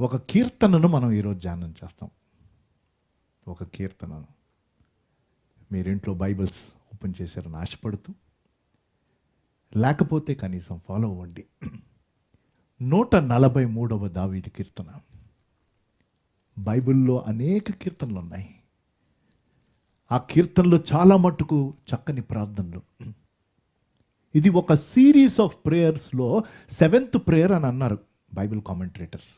ఒక కీర్తనను మనం ఈరోజు ధ్యానం చేస్తాం. ఒక కీర్తనను మీరింట్లో బైబిల్స్ ఓపెన్ చేశారని ఆశపడుతూ, లేకపోతే కనీసం ఫాలో అవ్వండి. 143వ దావీదు కీర్తన. బైబిల్లో అనేక కీర్తనలు ఉన్నాయి. ఆ కీర్తనలు చాలా మట్టుకు చక్కని ప్రార్థనలు. ఇది ఒక సిరీస్ ఆఫ్ ప్రేయర్స్లో 7th ప్రేయర్ అని అన్నారు బైబిల్ కామెంటేటర్స్.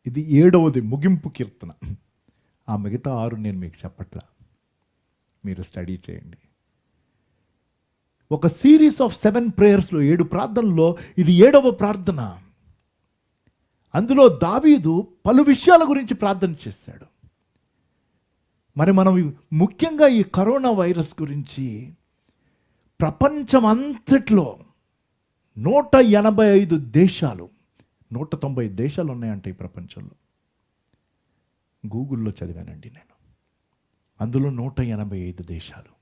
ఇది 7వది ముగింపు కీర్తన. ఆ మిగతా 6 నేను మీకు చెప్పట్లా, మీరు స్టడీ చేయండి. ఒక సిరీస్ ఆఫ్ 7 ప్రేయర్స్లో 7 ప్రార్థనలో ఇది 7వ ప్రార్థన. అందులో దావీదు పలు విషయాల గురించి ప్రార్థన చేశాడు. మరి మనం ముఖ్యంగా ఈ కరోనా వైరస్ గురించి ప్రపంచం అంతట్లో 185 దేశాలు, 190 దేశాలు ఉన్నాయంటే ఈ ప్రపంచంలో. గూగుల్లో చదివానండి నేను. అందులో 185 దేశాలు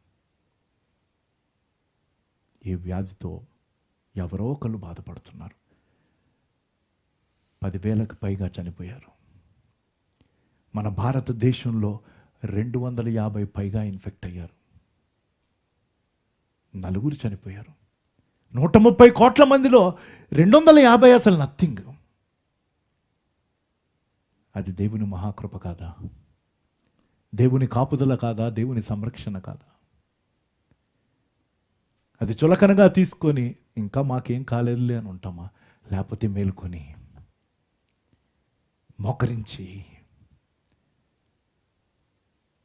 ఈ వ్యాధితో ఎవరో ఒకళ్ళు బాధపడుతున్నారు. 10,000కు పైగా చనిపోయారు. మన భారతదేశంలో 250 పైగా ఇన్ఫెక్ట్ అయ్యారు. 4 చనిపోయారు. 130 కోట్ల మందిలో 250 అసలు నథింగ్. అది దేవుని మహాకృప కాదా? దేవుని కాపుదల కాదా? దేవుని సంరక్షణ కాదా? అది చులకనగా తీసుకొని ఇంకా మాకేం కాలేదులే అని ఉంటామా? లేకపోతే మేలుకొని మోకరించి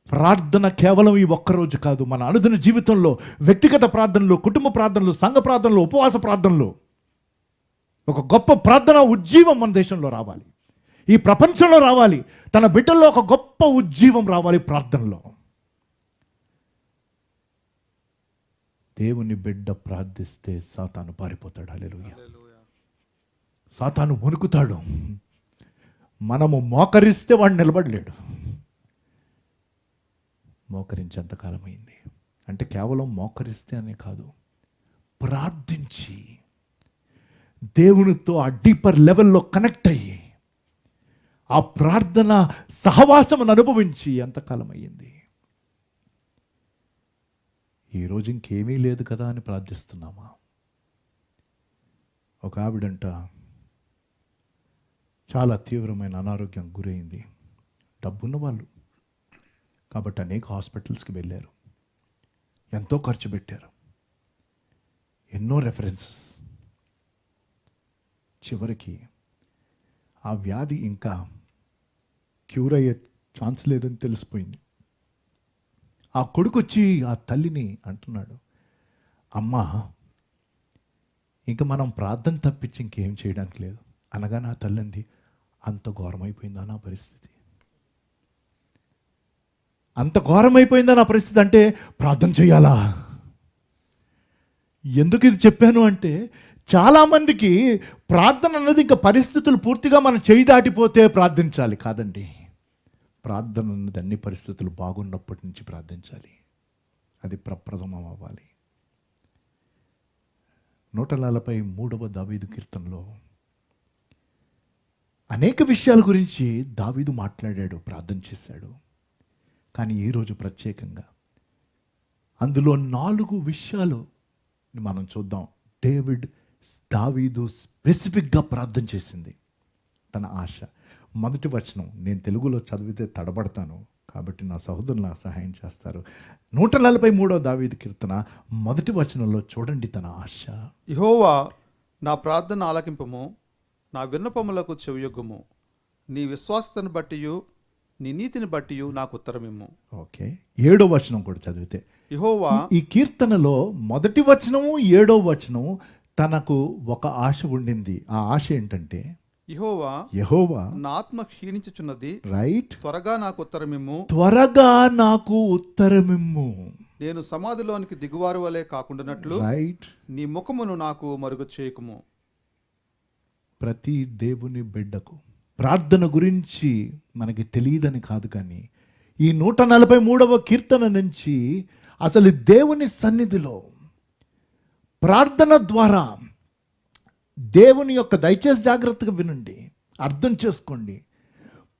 ప్రార్థన కేవలం ఈ ఒక్కరోజు కాదు, మన అనుదిన జీవితంలో వ్యక్తిగత ప్రార్థనలు, కుటుంబ ప్రార్థనలు, సంఘ ప్రార్థనలు, ఉపవాస ప్రార్థనలు, ఒక గొప్ప ప్రార్థన ఉజ్జీవం మన దేశంలో రావాలి, ఈ ప్రపంచంలో రావాలి. తన బిడ్డల్లో ఒక గొప్ప ఉజ్జీవం రావాలి ప్రార్థనలో. దేవుని బిడ్డ ప్రార్థిస్తే సాతాను పారిపోతాడు. హల్లెలూయా. సాతాను వణుకుతాడు. మనము మోకరిస్తే వాడు నిలబడలేడు. మోకరించేంతకాలమైంది అంటే కేవలం మోకరిస్తే అనే కాదు, ప్రార్థించి దేవునితో ఆ డీపర్ లెవెల్లో కనెక్ట్ అయ్యి ఆ ప్రార్థన సహవాసమును అనుభవించి ఎంతకాలం అయ్యింది. ఈరోజు ఇంకేమీ లేదు కదా అని ప్రార్థిస్తున్నామా? ఒక ఆవిడంట చాలా తీవ్రమైన అనారోగ్యం గురైంది. డబ్బున్న వాళ్ళు కాబట్టి అనేక హాస్పిటల్స్కి వెళ్ళారు, ఎంతో ఖర్చు పెట్టారు, ఎన్నో రెఫరెన్సెస్. చివరికి ఆ వ్యాధి ఇంకా క్యూర్ అయ్యే ఛాన్స్ లేదని తెలిసిపోయింది. ఆ కొడుకు వచ్చి ఆ తల్లిని అంటున్నాడు, అమ్మా ఇంకా మనం ప్రార్థన తప్పించి ఇంకేం చేయడానికి లేదు అనగా నా తల్లి అంది, అంత ఘోరమైపోయిందా నా పరిస్థితి? అంత ఘోరమైపోయిందా నా పరిస్థితి అంటే ప్రార్థన చేయాలా? ఎందుకు ఇది చెప్పాను అంటే, చాలామందికి ప్రార్థన అన్నది ఇంకా పరిస్థితులు పూర్తిగా మనం చేయి దాటిపోతే ప్రార్థించాలి కాదండి. ప్రార్థన అన్నది అన్ని పరిస్థితులు బాగున్నప్పటి నుంచి ప్రార్థించాలి. అది ప్రప్రథమం అవ్వాలి. 143వ దావీదు కీర్తనలో అనేక విషయాల గురించి దావీదు మాట్లాడాడు, ప్రార్థన చేశాడు. కానీ ఈరోజు ప్రత్యేకంగా అందులో 4 విషయాలు మనం చూద్దాం. దావీదు స్పెసిఫిక్గా ప్రార్థన చేసింది తన ఆశ. మొదటి వచనం నేను తెలుగులో చదివితే తడబడతాను కాబట్టి నా సహోదరులు నాకు సహాయం చేస్తారు. 143వ దావీదు కీర్తన మొదటి వచనంలో చూడండి తన ఆశ. యెహోవా నా ప్రార్థన ఆలకింపము, నా విన్నపములకు చెవియొగ్గుము. నీ విశ్వాసతను బట్టియు నీ నీతిని బట్టియు నాకు ఉత్తరమిమ్ము. ఓకే, 7వ వచనం కూడా చదివితే యెహోవా ఈ కీర్తనలో మొదటి వచనము 7వ వచనం తనకు ఒక ఆశ ఉండింది. ఆ ఆశ ఏంటంటే, యెహోవా నా ఆత్మ క్షీణించుచున్నది, రైట్, త్వరగా నాకు ఉత్తరమిమ్ము, త్వరగా నాకు ఉత్తరమిమ్ము. నేను సమాధిలోనికి దిగువారు వలె కాకుండానట్లు రైట్, నీ ముఖమును నాకు మరుగు చేయకుము. ప్రతి దేవుని బిడ్డకు ప్రార్థన గురించి మనకి తెలియదని కాదు, కానీ ఈ 143వ కీర్తన నుంచి అసలు దేవుని సన్నిధిలో ప్రార్థన ద్వారా దేవుని యొక్క, దయచేసి జాగ్రత్తగా వినండి, అర్థం చేసుకోండి,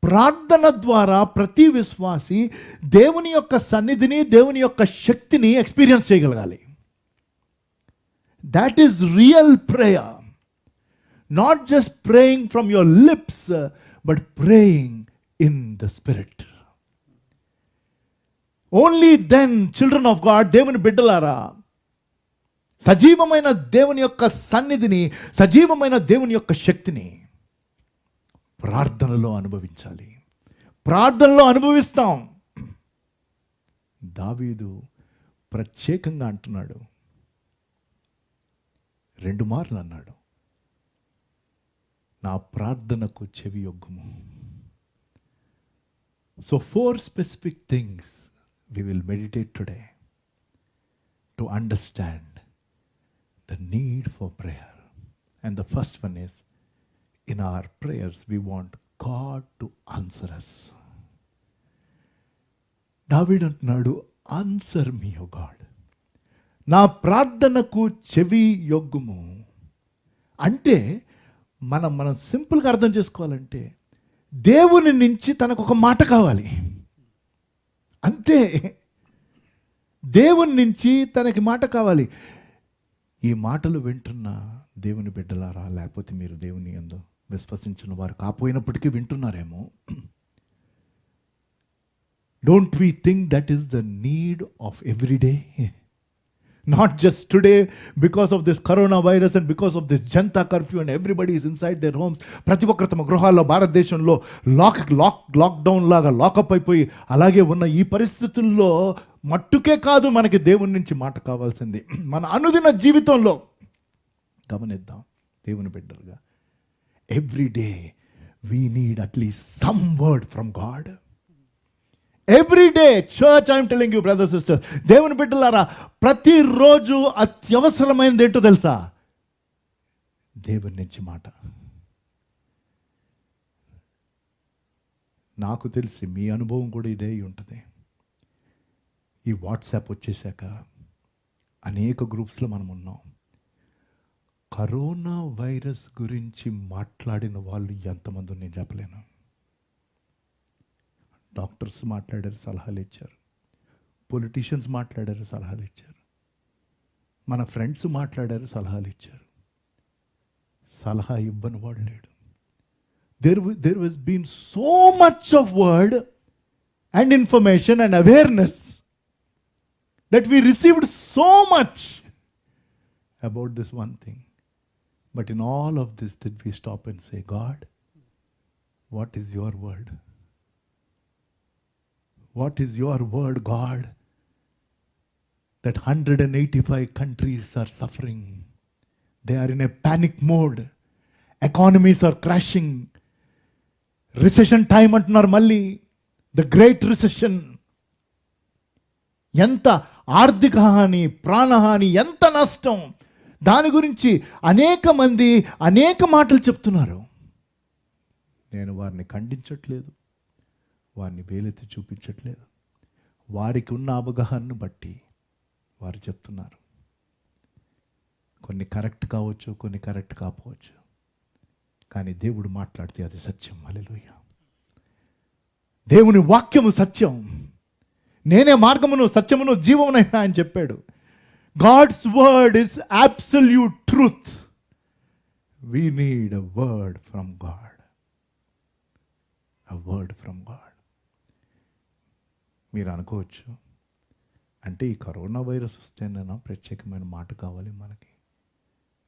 ప్రార్థన ద్వారా ప్రతి విశ్వాసి దేవుని యొక్క సన్నిధిని, దేవుని యొక్క శక్తిని ఎక్స్పీరియన్స్ చేయగలగాలి. That is real prayer. Not just praying from your lips, but praying in the spirit. Only then children of God, దేవుని బిడ్డలారా, సజీవమైన దేవుని యొక్క సన్నిధిని, సజీవమైన దేవుని యొక్క శక్తిని ప్రార్థనలో అనుభవించాలి. ప్రార్థనలో అనుభవిస్తాం. దావీదు ప్రత్యేకంగా అంటున్నాడు, 2 మార్లు అన్నాడు, నా ప్రార్థనకు చెవి యొగ్గుము. So 4 specific things we will meditate today to understand the need for prayer. And the first one is, in our prayers we want God to answer us. దావీదు అంటున్నాడు, ఆన్సర్ మీ ఓ గాడ్, నా ప్రార్థనకు చెవి యొగ్గుము. అంటే మనం సింపుల్గా అర్థం చేసుకోవాలంటే, దేవుని నుంచి తనకు ఒక మాట కావాలి అంతే. దేవుని నుంచి తనకి మాట కావాలి. ఈ మాటలు వింటున్న దేవుని బిడ్డలారా, లేకపోతే మీరు దేవుని యందు విశ్వసించిన వారు కాపోయినప్పటికీ వింటున్నారేమో, don't we think that is the need of every day? Not just today because of this coronavirus and because of this Janta curfew and everybody is inside their homes. ప్రతి ఒక్కరు తమ గృహాల్లో భారతదేశంలో లాక్డౌన్ లాగా లాకప్ అయిపోయి అలాగే ఉన్న ఈ పరిస్థితుల్లో మట్టుకే కాదు మనకి దేవుని నుంచి మాట కావాల్సింది. మన అనుదిన జీవితంలో గమనిద్దాం దేవుని బిడ్డలుగా, every day we need at least some word from God. Every day church, I'm telling you brothers sisters, దేవుని బిడ్డలారా, ప్రతిరోజు అత్యవసరమైనది ఏంటో తెలుసా? దేవుని నుంచి మాట. నాకు తెలిసి మీ అనుభవం కూడా ఇదే అయి ఉంటుంది. ఈ వాట్సాప్ వచ్చేసాక అనేక గ్రూప్స్లో మనం ఉన్నాం. కరోనా వైరస్ గురించి మాట్లాడిన వాళ్ళు ఎంతమంది నేను చెప్పలేను. డాక్టర్స్ మాట్లాడారు, సలహాలు ఇచ్చారు. పొలిటీషియన్స్ మాట్లాడారు, సలహాలు ఇచ్చారు. మన ఫ్రెండ్స్ మాట్లాడారు, సలహాలు ఇచ్చారు. సలహా ఇవ్వని వాడు లేడు. there has been so much of word and information and awareness that we received so much about this one thing. But in all of this, did we stop and say, God, what is your word? What is your word, God? That 185 countries are suffering. They are in a panic mode. Economies are crashing. Recession time antunar malli. The great recession. ఎంత ఆర్థిక హాని, ప్రాణహాని, ఎంత నష్టం. దాని గురించి అనేక మంది అనేక మాటలు చెప్తున్నారు. నేను వారిని ఖండించట్లేదు, వారిని వేలెత్తి చూపించట్లేదు. వారికి ఉన్న అవగాహనను బట్టి వారు చెప్తున్నారు. కొన్ని కరెక్ట్ కావచ్చు, కొన్ని కరెక్ట్ కాకపోవచ్చు, కానీ దేవుడు మాట్లాడితే అది సత్యం. హల్లెలూయా. దేవుని వాక్యము సత్యం. నేనే మార్గమును, సత్యమును, జీవమునైనా ఆయన చెప్పాడు. God's word is absolute truth. We need a word from God. A word from God. మీరు అనుకోవచ్చు, అంటే ఈ కరోనా వైరస్ వస్తేనేనా ప్రత్యేకమైన మాట కావాలి మనకి?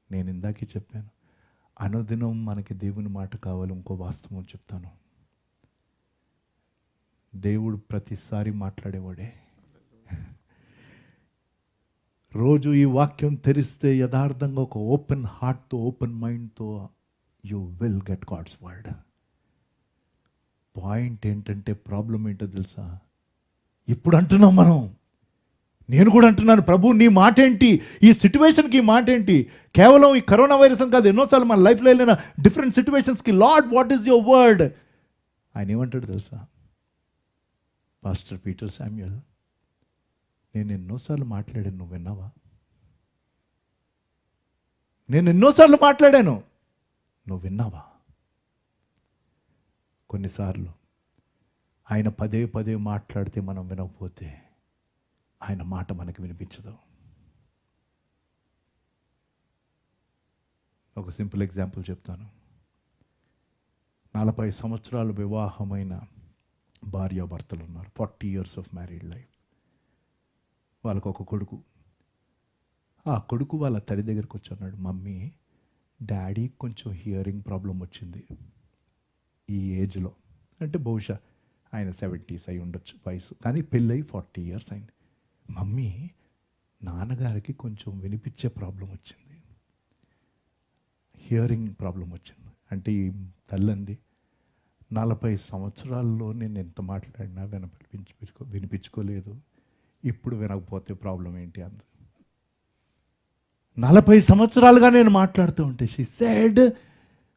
నేను ఇందాకే చెప్పాను, అనుదినం మనకి దేవుని మాట కావాలి. ఇంకో వాస్తవం చెప్తాను, దేవుడు ప్రతిసారి మాట్లాడేవాడే. రోజు ఈ వాక్యం తెరిస్తే యథార్థంగా ఒక ఓపెన్ హార్ట్తో, ఓపెన్ మైండ్తో you will get God's word. Point ఏంటంటే, ప్రాబ్లం ఏంటో తెలుసా? ఇప్పుడు అంటున్నాం మనం, నేను కూడా అంటున్నాను, ప్రభు నీ మాట ఏంటి, ఈ సిచ్యువేషన్కి మాట ఏంటి? కేవలం ఈ కరోనా వైరస్ అని కాదు, ఎన్నోసార్లు మన లైఫ్లో వెళ్ళిన డిఫరెంట్ సిచ్యువేషన్స్కి, Lord what is your word? ఆయన ఏమంటాడు తెలుసా? పాస్టర్ పీటర్ శామ్యూయల్, నేను ఎన్నోసార్లు మాట్లాడాను, నువ్వు విన్నావా? నేను ఎన్నోసార్లు మాట్లాడాను, నువ్వు విన్నావా? కొన్నిసార్లు ఆయన పదే పదే మాట్లాడితే మనం వినకపోతే ఆయన మాట మనకు వినిపించదు. ఒక సింపుల్ ఎగ్జాంపుల్ చెప్తాను. 40 సంవత్సరాలు వివాహమైన భార్యాభర్తలు ఉన్నారు. 40 years ఆఫ్ మ్యారీడ్ లైఫ్. వాళ్ళకు ఒక కొడుకు. ఆ కొడుకు వాళ్ళ తల్లి దగ్గరికి వచ్చి అన్నాడు, మమ్మీ, డాడీ కొంచెం హియరింగ్ ప్రాబ్లం వచ్చింది ఈ ఏజ్లో. అంటే బహుశా ఆయన 70s అయి ఉండొచ్చు వయసు, కానీ పెళ్ళై 40 years అయింది. మమ్మీ, నాన్నగారికి కొంచెం వినిపించే ప్రాబ్లం వచ్చింది, హియరింగ్ ప్రాబ్లం వచ్చింది. అంటే ఈ తల్లంది, 40 సంవత్సరాల్లో నేను ఎంత మాట్లాడినా వినిపించుకోలేదు, ఇప్పుడు వినకపోతే ప్రాబ్లం ఏంటి అంది. 40 సంవత్సరాలుగా నేను మాట్లాడుతూ ఉంటే she said,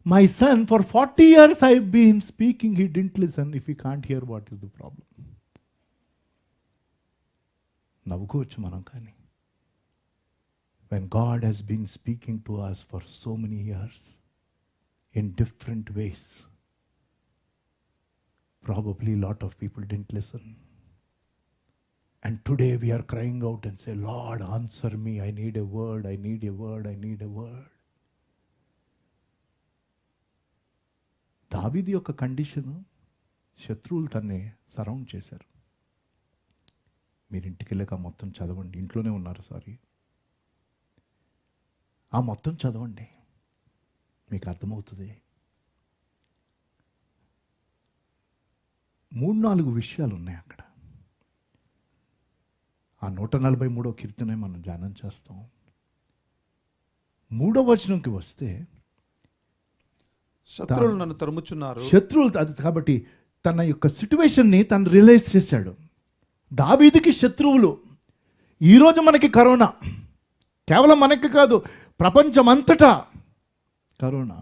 my son, for 40 years I've been speaking, he didn't listen. If he can't hear, what is the problem? నవ్వుకోవచ్చు మనం, కానీ when God has been speaking to us for so many years in different ways, probably a lot of people didn't listen. And today we are crying out and say, Lord, answer me. I need a word. I need a word. I need a word. దావీదు యొక్క condition, శత్రువులు తన్నే surround చేశారు. మీరు ఇంటికి వెళ్ళాక మొత్తం చదవండి. ఇంట్లోనే ఉన్నారు, సారీ. ఆ మొత్తం చదవండి, మీకు అర్థమవుతుంది. 3-4 విషయాలు ఉన్నాయి అక్కడ. ఆ 143వ కీర్తనే మనం ధ్యానం చేస్తాం. 3వ వచనంకి వస్తే, శత్రువులు నన్ను తరుముచున్నారు. శత్రువులు, అది కాబట్టి తన యొక్క సిట్యువేషన్ని తను రియలైజ్ చేశాడు. దావీదుకి శత్రువులు. ఈరోజు మనకి కరోనా, కేవలం మనకి కాదు, ప్రపంచమంతటా కరోనా.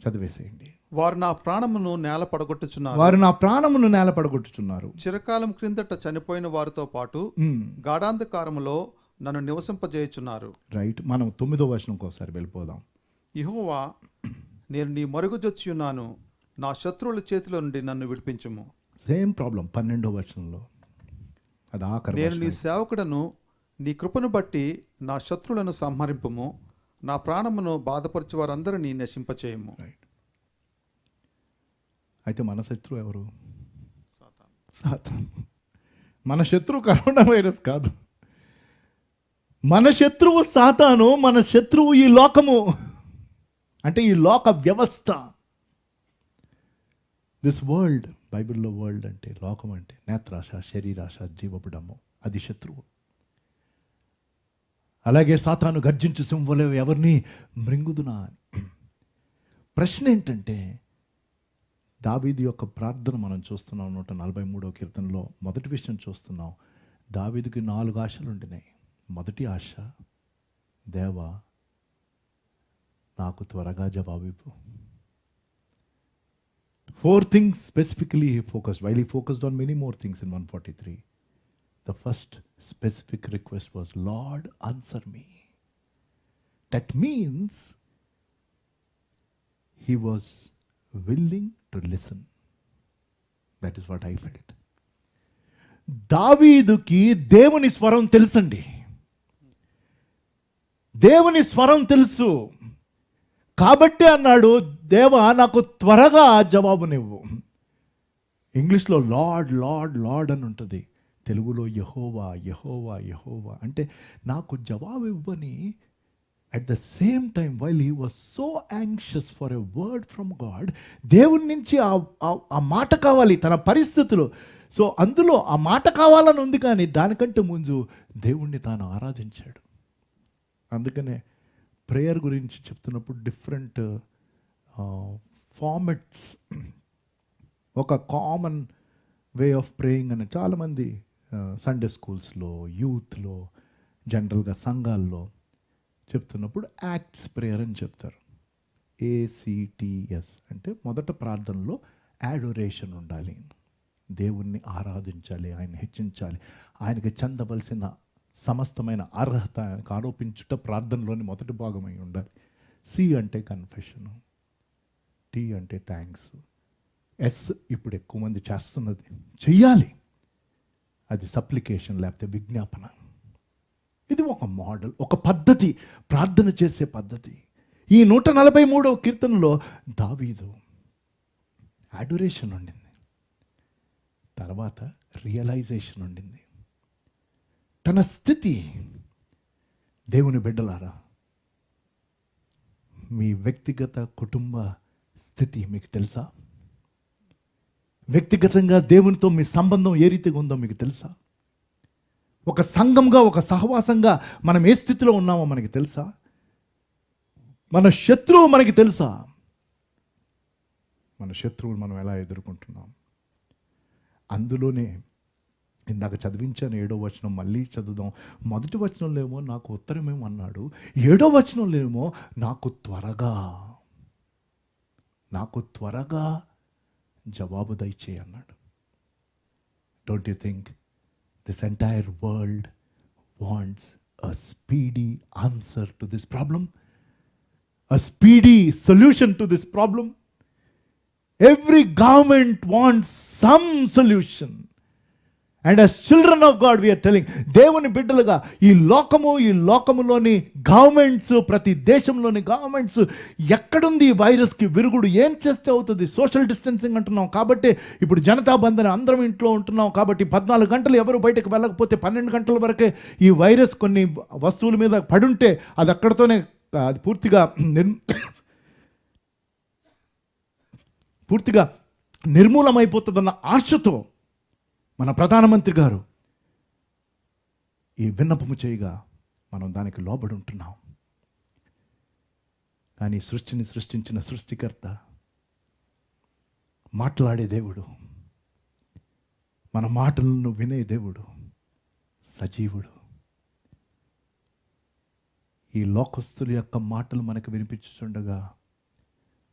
చదివేసేయండి. వారు నా ప్రాణమును నేల పడగొట్టుచున్నారు. వారు నా ప్రాణమును నేల పడగొట్టుచున్నారు. చిరకాలం క్రిందట చనిపోయిన వారితో పాటు గాఢాంధకారములో నన్ను నివసింపజేయుచున్నారు. రైట్. మనం 9వ వచనంకి ఒకసారి వెళ్ళిపోదాం. యెహోవా, నేను నీ మరుగుజొచ్చి ఉన్నాను, నా శత్రువుల చేతిలో నుండి నన్ను విడిపించుము. సేమ్ ప్రాబ్లం 12వ వచనంలో. అది ఆఖరి. నేను నీ సేవకుడను, నీ కృపను బట్టి నా శత్రువులను సంహరింపుము, నా ప్రాణమును బాధపరచు వారందరినీ నశింపచేయము. రైట్. అయితే మన శత్రువు ఎవరు? సాతాను. మన శత్రువు కరోనా వైరస్ కాదు. మన శత్రువు సాతాను. మన శత్రువు ఈ లోకము, అంటే ఈ లోక వ్యవస్థ. దిస్ వరల్డ్, బైబిల్లో వరల్డ్ అంటే, లోకం అంటే నేత్రాశ, శరీరాశ, జీవపుడము, అది శత్రువు. అలాగే సాతాను గర్జించు సింహంలో ఎవరిని మృంగుదునా. ప్రశ్న ఏంటంటే, దావీదు యొక్క ప్రార్థన మనం చూస్తున్నాం 143వ కీర్తనలో. మొదటి విషయం చూస్తున్నాం, దావీదుకి 4 ఆశలు ఉండినాయి. మొదటి ఆశ, దేవా నాకు త్వరగా జవాబివ్వు. 4 things specifically he focused, while he focused on many more things in 143. The first specific request was, Lord, answer me. That means he was willing to listen. That is what I felt. దావీదుకి దేవుని స్వరం తెలుసండి. దేవుని స్వరం తెలుసు కాబట్టి అన్నాడు, దేవా నాకు త్వరగా జవాబునివ్వు. ఇంగ్లీష్లో లార్డ్ లార్డ్ లార్డ్ అని ఉంటుంది, తెలుగులో యెహోవా యెహోవా యెహోవా. అంటే నాకు జవాబు ఇవ్వని. At the same time, while he was so anxious for a word from God, దేవుని నుంచి ఆ మాట కావాలి తన పరిస్థితులు. సో అందులో ఆ మాట కావాలని ఉంది, కానీ దానికంటే ముందు దేవుణ్ణి తాను ఆరాధించాడు. అందుకనే ప్రేయర్ గురించి చెప్తున్నప్పుడు డిఫరెంట్ ఫార్మెట్స్, ఒక కామన్ వే ఆఫ్ ప్రేయింగ్ అని చాలామంది సండే స్కూల్స్లో, యూత్లో, జనరల్గా సంఘాల్లో చెప్తున్నప్పుడు యాక్ట్స్ ప్రేయర్ అని చెప్తారు. ACTS అంటే మొదట ప్రార్థనలో యాడోరేషన్ ఉండాలి, దేవుణ్ణి ఆరాధించాలి, ఆయన హెచ్చించాలి, ఆయనకి చెందవలసిన సమస్తమైన అర్హత ఆయనకు ఆరోపించుట ప్రార్థనలోని మొదటి భాగమై ఉండాలి. C అంటే కన్ఫెషను, T అంటే థ్యాంక్స్, ఇప్పుడు ఎక్కువ మంది చేస్తున్నది చెయ్యాలి. అది సప్లికేషన్ లేకపోతే విజ్ఞాపన. ఇది ఒక మోడల్, ఒక పద్ధతి, ప్రార్థన చేసే పద్ధతి. ఈ 143వ కీర్తనలో దావీదు అడోరేషన్ ఉండింది, తర్వాత రియలైజేషన్ ఉండింది. తన స్థితి, దేవుని బిడ్డలారా, మీ వ్యక్తిగత కుటుంబ స్థితి మీకు తెలుసా? వ్యక్తిగతంగా దేవునితో మీ సంబంధం ఏ రీతిగా ఉందో మీకు తెలుసా? ఒక సంఘంగా, ఒక సహవాసంగా మనం ఏ స్థితిలో ఉన్నామో మనకి తెలుసా? మన శత్రువు మనకి తెలుసా? మన శత్రువులు మనం ఎలా ఎదుర్కొంటున్నాం? అందులోనే ఇందాక చదివించాను 7వ వచనం, మళ్ళీ చదువుదాం. 1వ వచనంలో ఏమో నాకు ఉత్తరమేమో అన్నాడు, 7వ వచనంలో ఏమో నాకు త్వరగా జవాబు దయచేయి అన్నాడు. Don't you think this entire world wants a speedy answer to this problem, a speedy solution to this problem? Every government wants some solution. And as children of God we are telling, దేవుని బిడ్డలుగా ఈ లోకములోని governments, ప్రతి దేశంలోని governments, ఎక్కడుంది ఈ వైరస్కి విరుగుడు, ఏం చేస్తే అవుతుంది? సోషల్ డిస్టెన్సింగ్ అంటున్నాం కాబట్టి ఇప్పుడు జనతా బంధన, అందరం ఇంట్లో ఉంటున్నాం కాబట్టి 14 గంటలు ఎవరు బయటకు వెళ్ళకపోతే 12 గంటల వరకే ఈ వైరస్ కొన్ని వస్తువుల మీద పడుంటే అది అక్కడితోనే అది పూర్తిగా నిర్మూలమైపోతుందన్న ఆశతో మన ప్రధానమంత్రి గారు ఈ విన్నపము చేయగా మనం దానికి లోబడి ఉంటున్నాం. కానీ సృష్టిని సృష్టించిన సృష్టికర్త, మాట్లాడే దేవుడు, మన మాటలను వినే దేవుడు, సజీవుడు. ఈ లోకస్తుల యొక్క మాటలు మనకు వినిపించుండగా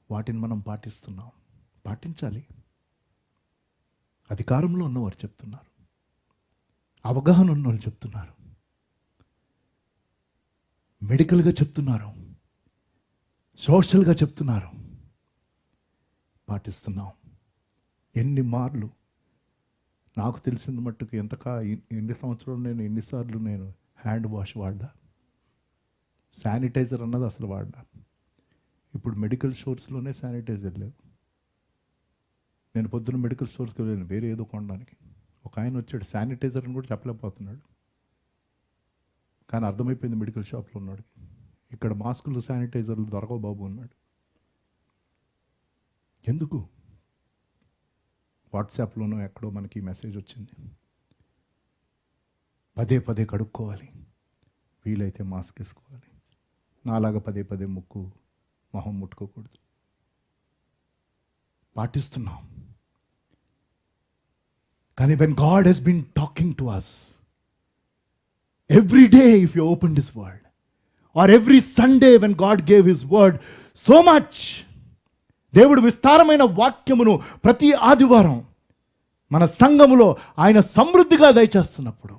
వాటిని మనం పాటించాలి. అధికారంలో ఉన్నవారు చెప్తున్నారు, అవగాహన ఉన్నవాళ్ళు చెప్తున్నారు, మెడికల్గా చెప్తున్నారు, సోషల్గా చెప్తున్నారు, పాటిస్తున్నాం. ఎన్ని మార్లు నాకు తెలిసిన మట్టుకు ఎన్ని సంవత్సరాలు ఎన్నిసార్లు నేను హ్యాండ్ వాష్ వాడా, శానిటైజర్ అన్నది అసలు వాడా. ఇప్పుడు మెడికల్ స్టోర్స్లోనే శానిటైజర్ లేవు. నేను పొద్దున్న మెడికల్ స్టోర్స్కి వెళ్ళాను వేరే ఏదో కొనడానికి. ఒక ఆయన వచ్చాడు, శానిటైజర్ అని కూడా చెప్పలేకపోతున్నాడు. కానీ అర్థమైపోయింది మెడికల్ షాప్లో ఉన్నాడు, ఇక్కడ మాస్కులు శానిటైజర్లు దొరకవు బాబు అన్నాడు. ఎందుకు? వాట్సాప్లోనో ఎక్కడో మనకి మెసేజ్ వచ్చింది, పదే కడుక్కోవాలి, వీలైతే మాస్క్ వేసుకోవాలి, నాలాగా పదే ముక్కు మొహం ముట్టుకోకూడదు. పాటిస్తున్నాం. కానీ when God has been talking to us every day, if you open this word, or every Sunday when God gave his word so much, దేవుడు విస్తారమైన వాక్యమును ప్రతి ఆదివారం మన సంఘములో ఆయన సమృద్ధిగా దయచేస్తున్నప్పుడు,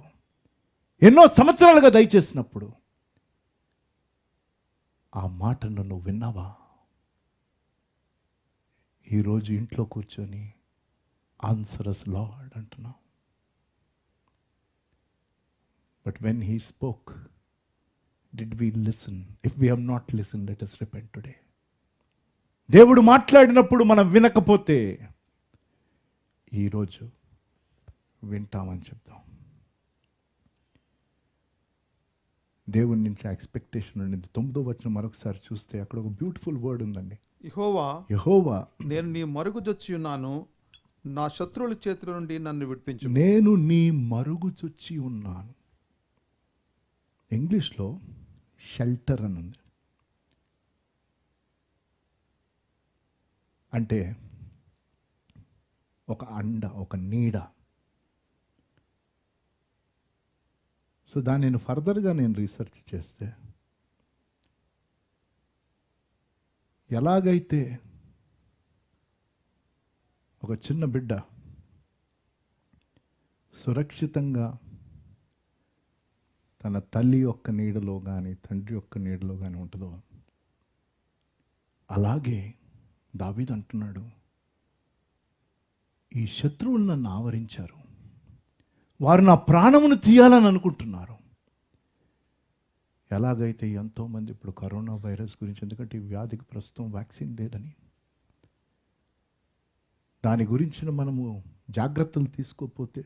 ఎన్నో సంవత్సరాలుగా దయచేసినప్పుడు, ఆ మాటను నువ్వు విన్నావా? ఈరోజు ఇంట్లో కూర్చొని ఆన్సర్ us లార్డ్ అంటున్నావు. But when he spoke, did we listen? If we have not listen, let us repent today. దేవుడు మాట్లాడినప్పుడు మనం వినకపోతే ఈరోజు వింటామని చెప్తాం. దేవుని నుంచి ఎక్స్పెక్టేషన్ ఉండింది. 9వ వచనం మరొకసారి చూస్తే అక్కడ ఒక బ్యూటిఫుల్ వర్డ్ ఉందండి. యెహోవా నేను నీ మరుగుజొచ్చి ఉన్నాను, నా శత్రువుల చేతుల నుండి నన్ను విడిపించు. నేను నీ మరుగుజొచ్చి ఉన్నాను. ఇంగ్లీష్లో షెల్టర్ అని ఉంది. అంటే ఒక అండ, ఒక నీడ. సో దాన్ని నేను ఫర్దర్గా రీసెర్చ్ చేస్తే, ఎలాగైతే ఒక చిన్న బిడ్డ సురక్షితంగా తన తల్లి యొక్క నీడలో కానీ తండ్రి యొక్క నీడలో కానీ ఉంటుందో, అలాగే దావీదు అంటున్నాడు, ఈ శత్రువులు నన్ను ఆవరించారు, వారు నా ప్రాణమును తీయాలని అనుకుంటున్నారు. ఎలాగైతే ఎంతోమంది ఇప్పుడు కరోనా వైరస్ గురించి, ఎందుకంటే ఈ వ్యాధికి ప్రస్తుతం వ్యాక్సిన్ లేదని, దాని గురించిన మనము జాగ్రత్తలు తీసుకోకపోతే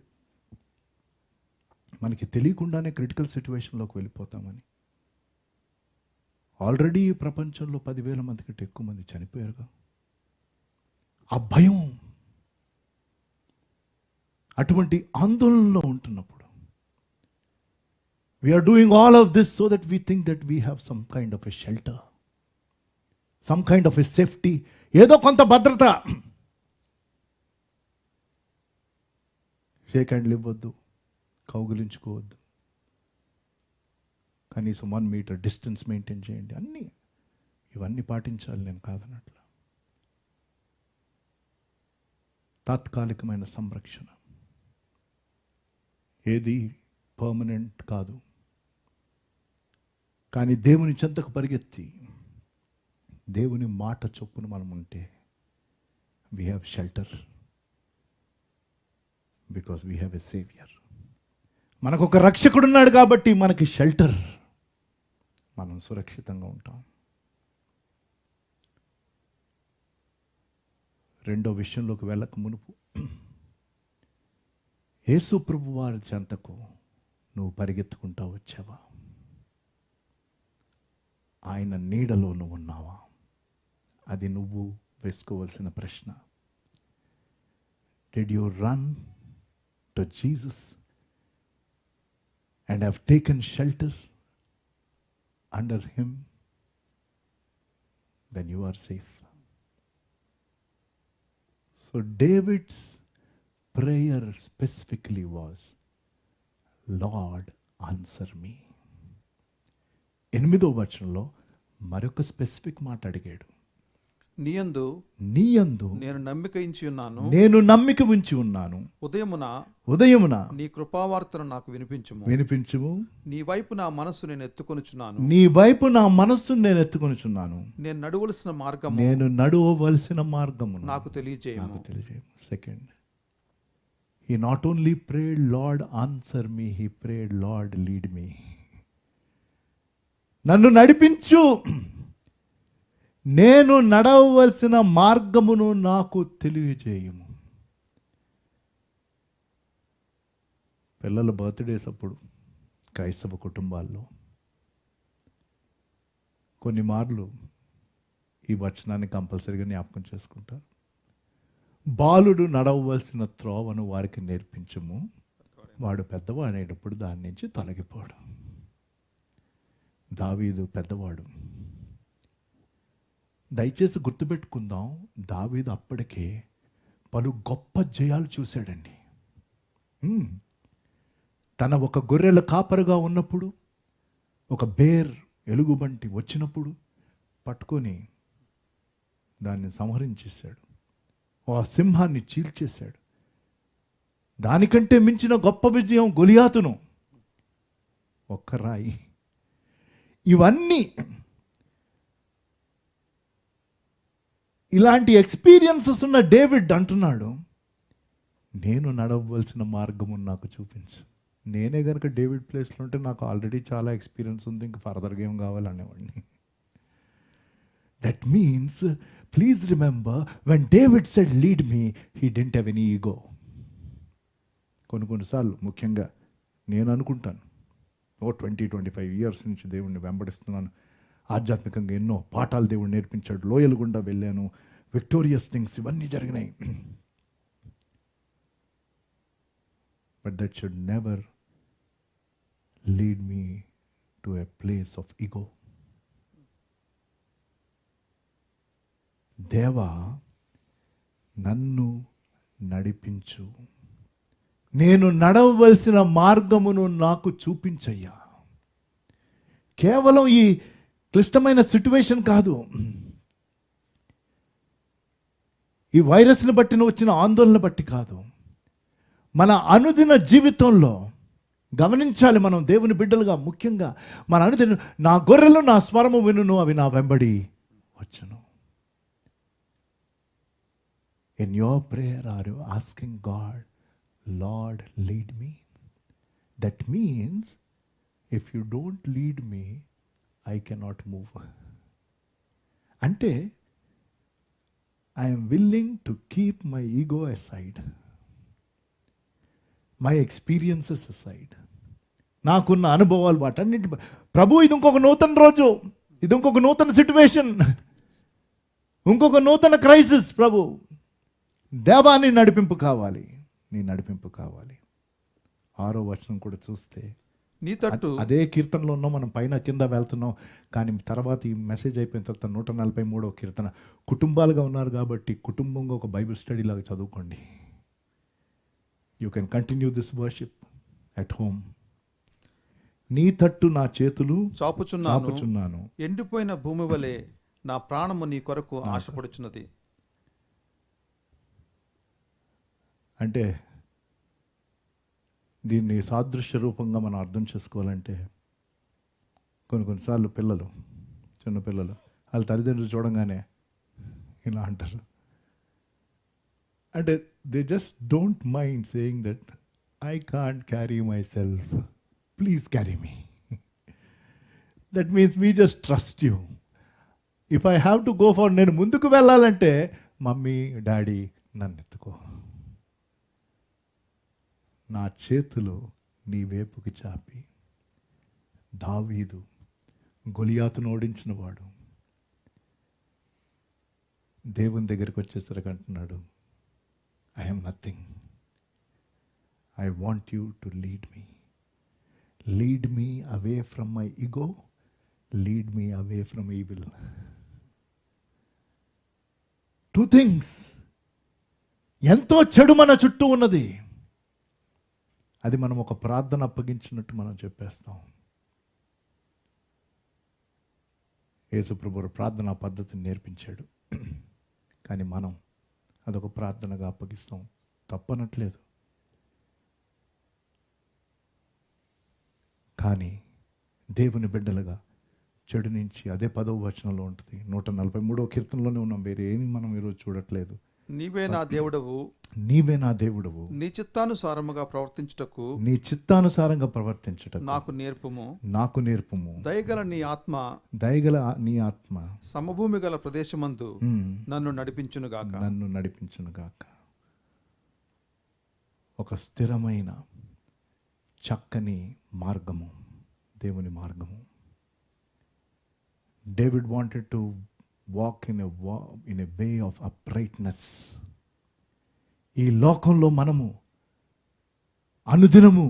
మనకి తెలియకుండానే క్రిటికల్ సిచ్యువేషన్లోకి వెళ్ళిపోతామని. ఆల్రెడీ ఈ ప్రపంచంలో 10,000 మంది కంటే ఎక్కువ మంది చనిపోయారుగా. ఆ భయం, అటువంటి ఆందోళనలో ఉంటున్నప్పుడు we are doing all of this so that we think that we have some kind of a shelter, some kind of a safety, ఏదో కొంత భద్రత. షేక్ హ్యాండ్లు ఇవ్వద్దు, కౌగిలించుకోవద్దు, కనీసం 1 మీటర్ డిస్టెన్స్ మెయింటైన్ చేయండి, ఇవన్నీ పాటించాలి, నేను కాదనట్లా. తాత్కాలికమైన సంరక్షణ, ఏది పర్మనెంట్ కాదు. కానీ దేవుని చెంతకు పరిగెత్తి దేవుని మాట చొప్పున మనం ఉంటే we have shelter, because we have a saviour. మనకు ఒక రక్షకుడు ఉన్నాడు కాబట్టి మనకి షెల్టర్, మనం సురక్షితంగా ఉంటాం. రెండో విషయంలోకి వెళ్ళక మునుపు, యేసు ప్రభు వారి చెంతకు నువ్వు పరిగెత్తుకుంటా వచ్చావా? ఆయన నీడలో నువ్వు ఉన్నావా? అది నువ్వు వేసుకోవాల్సిన ప్రశ్న. Did you run to Jesus and have taken shelter under him? Then you are safe. So David's prayer specifically was, Lord, answer me. 8వ వచనంలో మరొక స్పెసిఫిక్ మాట అడిగాడు. నీయందు నేను నమ్మిక ఉంచి ఉన్నాను. ఉదయమున నీ కృపావార్తను నాకు వినిపించుము. నీ వైపు నా మనస్సు నేను ఎత్తుకొనుచున్నాను. నేను నడువవలసిన మార్గము నాకు తెలియజేయము. Second, he not only prayed, Lord answer me, he prayed, Lord lead me. నన్ను నడిపించు, నేను నడవవలసిన మార్గమును నాకు తెలియజేయము. పిల్లల బర్త్డేస్ అప్పుడు క్రైస్తవ కుటుంబాల్లో కొన్ని మార్లు ఈ వచనాన్ని కంపల్సరీగా జ్ఞాపకం చేసుకుంటారు. బాలుడు నడవవలసిన త్రోవను వారికి నేర్పించము, వాడు పెద్దవాడైనప్పుడు దాని నుంచి తొలగిపోవడం. దావీదు పెద్దవాడు. దయచేసి గుర్తుపెట్టుకుందాం, దావీదు అప్పటికే పలు గొప్ప జయాలు చూశాడండి. తన ఒక గొర్రెల కాపరిగా ఉన్నప్పుడు ఒక బేర్ ఎలుగుబంటి వచ్చినప్పుడు పట్టుకొని దాన్ని సంహరించేశాడు. ఆ సింహాన్ని చీల్చేశాడు. దానికంటే మించిన గొప్ప విజయం గొలియాతును, ఒక్క రాయి. ఇవన్నీ, ఇలాంటి ఎక్స్పీరియన్సెస్ ఉన్న డేవిడ్ అంటున్నాడు, నేను నడవవలసిన మార్గము నాకు చూపించు. నేనే కనుక డేవిడ్ ప్లేస్లో ఉంటే నాకు ఆల్రెడీ చాలా ఎక్స్పీరియన్స్ ఉంది, ఇంక ఫర్దర్గా ఏం కావాలనేవాడిని. That means, please remember, when David said lead me, he didn't have any ego. కొన్నిసార్లు ముఖ్యంగా నేను అనుకుంటాను, 20-25 ఇయర్స్ నుంచి దేవుణ్ణి వెంబడిస్తున్నాను, ఆధ్యాత్మికంగా ఎన్నో పాఠాలు దేవుడు నేర్పించాడు, లోయలు గుండా వెళ్ళాను, విక్టోరియస్ థింగ్స్ ఇవన్నీ జరిగినాయి. But that should never lead me to a place of ego. దేవా, నన్ను నడిపించు, నేను నడవవలసిన మార్గమును నాకు చూపించయ్యా. కేవలం ఈ క్లిష్టమైన సిట్యువేషన్ కాదు, ఈ వైరస్ని బట్టి వచ్చిన ఆందోళన బట్టి కాదు, మన అనుదిన జీవితంలో గమనించాలి. మనం దేవుని బిడ్డలుగా ముఖ్యంగా మన అనుదిన, నా గొర్రెలు నా స్వరము వినును, అవి నా వెంబడి వచ్చును. In your prayer, are you asking God, Lord, lead me? That means, if you don't lead me, I cannot move. అంటే I am willing to keep my ego aside, my experiences aside. నాకున్న అనుభవాలు వాటన్నిటి ప్రభు, ఇది ఇంకొక నూతన రోజు, ఇది ఇంకొక నూతన సిట్యువేషన్, ఇంకొక నూతన క్రైసిస్. ప్రభు దేవా, నీ నడిపింపు కావాలి, నీ నడిపింపు కావాలి. 6వ వచనం కూడా చూస్తే నీ తట్టు అదే కీర్తనలో ఉన్నాం, మనం పైన కింద వెళ్తున్నాం. కానీ తర్వాత ఈ మెసేజ్ అయిపోయిన తర్వాత 143వ కీర్తన, కుటుంబాలుగా ఉన్నారు కాబట్టి కుటుంబంగా ఒక బైబిల్ స్టడీ లాగా చదువుకోండి. You can continue this worship at home. నీ తట్టు నా చేతులు చాపుచున్నాను, ఎండిపోయిన భూమి వలె నా ప్రాణము నీ కొరకు ఆశపడుచున్నది. అంటే దీన్ని సాదృశ్య రూపంగా మనం అర్థం చేసుకోవాలంటే, కొన్నిసార్లు పిల్లలు, చిన్నపిల్లలు వాళ్ళ తల్లిదండ్రులు చూడంగానే ఇలా అంటారు. అంటే they just don't mind saying that I can't carry my self, please carry me. That means we just trust you. If I have to go for, నేను ముందుకు వెళ్ళాలంటే మమ్మీ డాడీ నన్ను ఎత్తుకో, నా చేతులు నీ వైపుకి చాపి. దావీదు గొలియాతును ఓడించిన వాడు దేవుని దగ్గరికి వచ్చేసరికి అంటున్నాడు, I am nothing, I want you to lead me. Lead me away from my ego, lead me away from evil. 2 things. ఎంతో చెడు మన చుట్టూ ఉన్నది, అది మనం ఒక ప్రార్థన అప్పగించినట్టు మనం చెప్పేస్తాం. యేసుప్రభువు ప్రార్థన పద్ధతిని నేర్పించాడు, కానీ మనం అదొక ప్రార్థనగా అప్పగిస్తాం. తప్పనట్లేదు, కానీ దేవుని బిడ్డలుగా చెడు నుంచి, అదే 10వ వచనంలో ఉంటుంది, 143వ కీర్తనలోనే ఉన్నాం, వేరే ఏమి మనం ఈరోజు చూడట్లేదు. నీవే నా దేవుడవు, నీవే నా దేవుడవు, నీ చిత్తానుసారముగా ప్రవర్తించుటకు, నీ చిత్తానుసారంగా ప్రవర్తించుటకు నాకు నేర్పుము, నాకు నేర్పుము. దయగల నీ ఆత్మ, దయగల నీ ఆత్మ సమభూమి గల ప్రదేశమందు నన్ను నడిపించునుగాక, నన్ను నడిపించునుగాక. ఒక స్థిరమైన చక్కని మార్గము, దేవుని మార్గము. David wanted to walk in a way of uprightness. ఈ లోకంలో మనము అనుదినము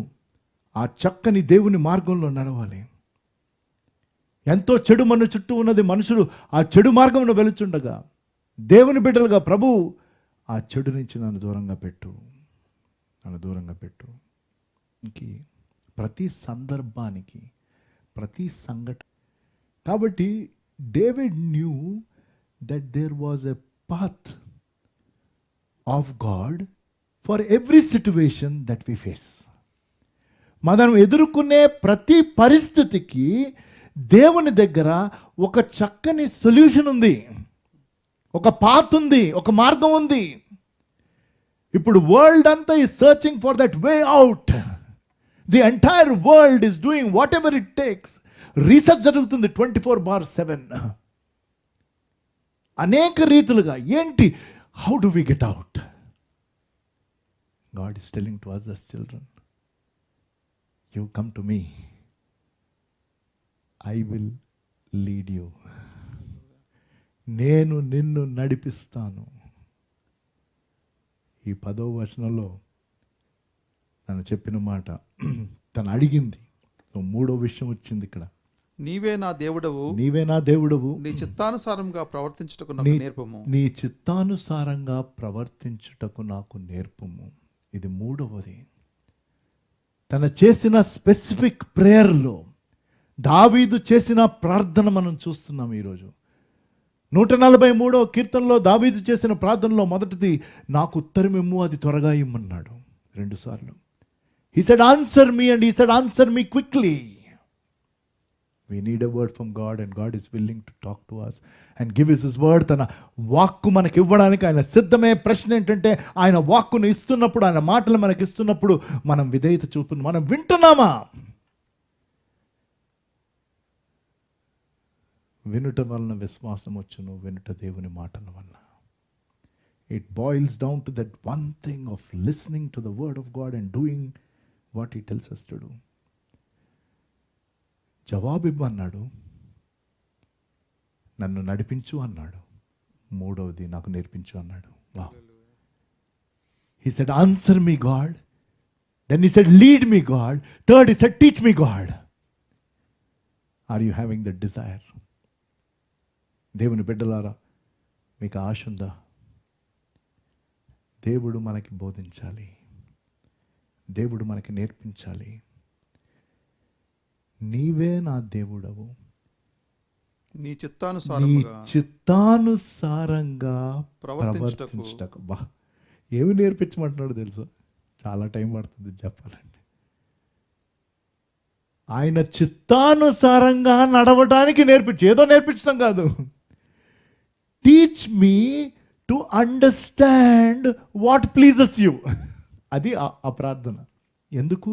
ఆ చక్కని దేవుని మార్గంలో నడవాలి. ఎంతో చెడు మన చుట్టూ ఉన్నది, మనుషులు ఆ చెడు మార్గంలో వెళుచుండగా దేవుని బిడ్డలుగా, ప్రభు ఆ చెడు నుంచి నన్ను దూరంగా పెట్టు, నన్ను దూరంగా పెట్టు. ఇంక ప్రతి సందర్భానికి, ప్రతి సంఘటన. కాబట్టి David knew that there was a path of God for every situation that we face. మనం ఎదుర్కొనే ప్రతి పరిస్థితికి దేవుని దగ్గర ఒక చక్కని సొల్యూషన్ ఉంది, ఒక పాత్ ఉంది, ఒక మార్గం ఉంది. ఇప్పుడు వరల్డ్ అంతా is searching for that way out. The entire world is doing whatever it takes. Research జరుగుతుంది 24/7, అనేక రీతులుగా. ఏంటి, how do we get out? God is telling to us as children, you come to me, I will lead you. నేను నిన్ను నడిపిస్తాను. ఈ 10వ వచనంలో తను చెప్పిన మాట, తను అడిగింది. సో 3వ విషయం వచ్చింది ఇక్కడ, నీవే నా దేవుడవు, నీవే నా దేవుడవు, నీ చిత్తానుసారంగా ప్రవర్తించుటకు నాకు నేర్పుము, నీ చిత్తానుసారంగా ప్రవర్తించుటకు నాకు నేర్పుము. ఇది 3వది. తన చేసిన స్పెసిఫిక్ ప్రేయర్లో దావీదు చేసిన ప్రార్థన మనం చూస్తున్నాం ఈరోజు. 143వ కీర్తనలో దావీదు చేసిన ప్రార్థనలో మొదటిది, నాకు ఉత్తరమిమ్ము, అది త్వరగా ఇమ్మన్నాడు 2 సార్లు. He said, answer me, and he said, answer me quickly. We need a word from God, and God is willing to talk to us and give us His word. తన వాక్కు మనకి ఇవ్వడానికి ఆయన సిద్ధమే. ప్రశ్న ఏంటంటే ఆయన వాక్కును ఇస్తున్నప్పుడు, ఆయన మాటలు మనకి ఇస్తున్నప్పుడు మనం విధేయత చూపు, మనం వింటున్నామా? వినుట వలన విశ్వాసం వచ్చును, వినుట దేవుని మాటల వలన. It boils down to that one thing of listening to the word of God and doing what He tells us to do. జవాబు ఇవ్వన్నాడు, నన్ను నడిపించు అన్నాడు. మూడవది నాకు నేర్పించు అన్నాడు. Wow. He said, answer me God. Then he said, lead me God. Third, he said, teach me God. Are you having that desire? దేవుని బిడ్డలారా, మీకు ఆశ ఉందా? దేవుడు మనకి బోధించాలి, దేవుడు మనకి నేర్పించాలి. నీవే నా దేవుడవు, నీ నీ చిత్తానుసారముగా చిత్తానుసారంగా ప్రవర్తించుటకు. ప్రవర్తించుటకు. బా, ఏమి నేర్పించమంటున్నాడు తెలుసా? చాలా టైం పడుతుంది చెప్పాలంటే. ఆయన చిత్తానుసారంగా నడవటానికి ఏదో నేర్పించడం కాదు. Teach me to understand what pleases you. అది ఆ ప్రార్థన. ఎందుకు?